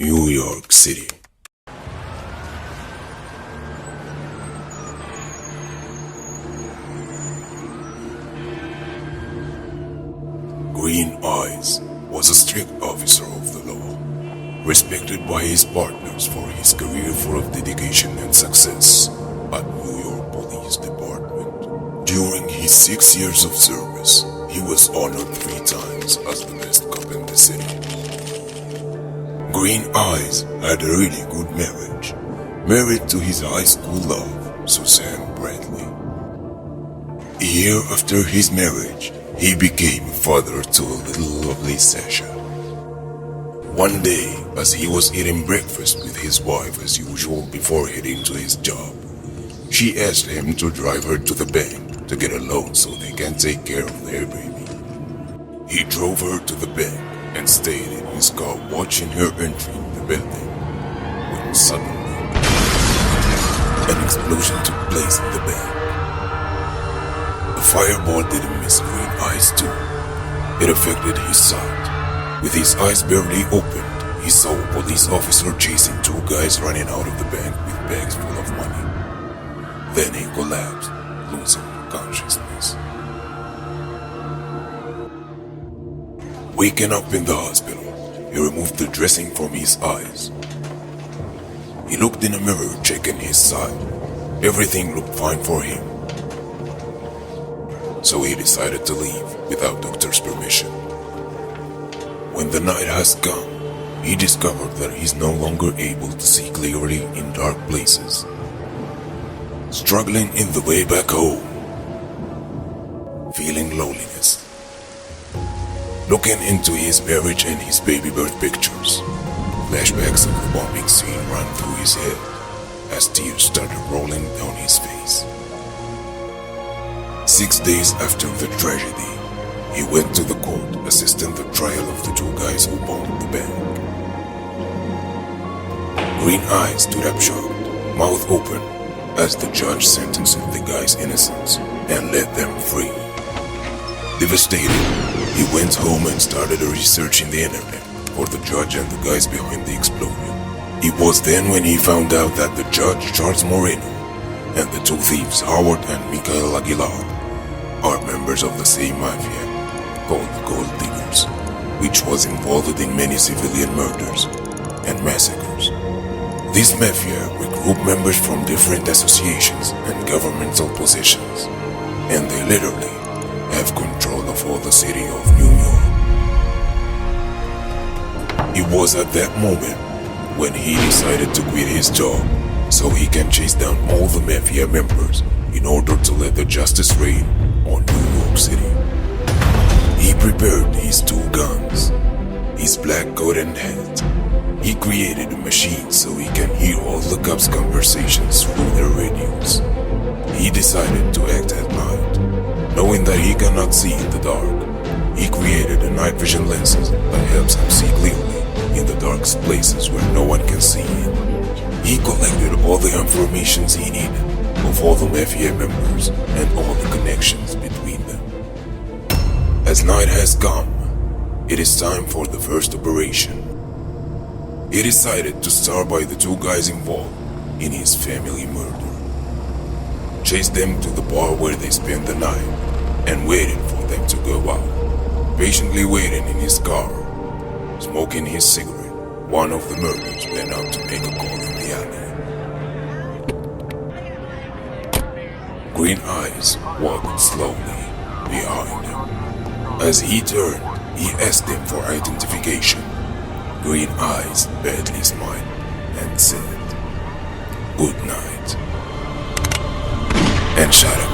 New York City. GREENEYES was a strict officer of the law, respected by his partners for his career full of dedication and success at New York Police Department. During his 6 years of service, he was honored 3 times as the best cop in the city. GREENEYES had a really good marriage, married to his high school love, SUZANNE. A year after his marriage, he became a father to a little lovely Sasha. One day, as he was eating breakfast with his wife as usual before heading to his job, she asked him to drive her to the bank to get a loan so they can take care of their baby. He drove her to the bank and stayed in his car watching her entering the building, when suddenly an explosion took place in the bank. The fireball didn't miss GREENEYES too. It affected his sight. With his eyes barely opened, he saw a police officer chasing 2 guys running out of the bank with bags full of money. Then he collapsed, losing consciousness. Waking up in the hospital, he removed the dressing from his eyes. He looked in a mirror, checking his side. Everything looked fine for him. So he decided to leave without doctor's permission. When the night has come, he discovered that he's no longer able to see clearly in dark places. Struggling in the way back home, feeling loneliness. Looking into his marriage and his baby birth pictures, flashbacks of the bombing scene ran through his head as tears started rolling down his face. 6 days after the tragedy, he went to the court assisting the trial of the 2 guys who bombed the bank. GREENEYES stood up shocked, mouth open, as the judge sentenced the guys' innocence and let them free. Devastated, he went home and started researching the internet for the judge and the guys behind the explosion. It was then when he found out that the judge, Charles Moreno, and the 2 thieves, Howard and Michael Aguilar, are members of the same mafia called the Gold Diggers, which was involved in many civilian murders and massacres. This mafia recruit members from different associations and governmental positions, and they literally have control of all the city of New York. It was at that moment when he decided to quit his job so he can chase down all the mafia members in order to let the justice reign on New York City. He prepared his 2 guns, his black coat and hat. He created a machine so he can hear all the cops' conversations through their radios. He decided to act at night, knowing that he cannot see in the dark. He created a night vision lenses that helps him see clearly in the darkest places where no one can see him. He collected all the information he needed of all the mafia members and all the connections between them. As night has come, it is time for the first operation. He decided to start by the 2 guys involved in his family murder. Chased them to the bar where they spent the night and waited for them to go out. Patiently waiting in his car, smoking his cigarette, one of the murderers went out to make a call in the alley. GREENEYES walked slowly behind him. As he turned, he asked them for identification. GREENEYES badly smiled and said, "Good night," and shot him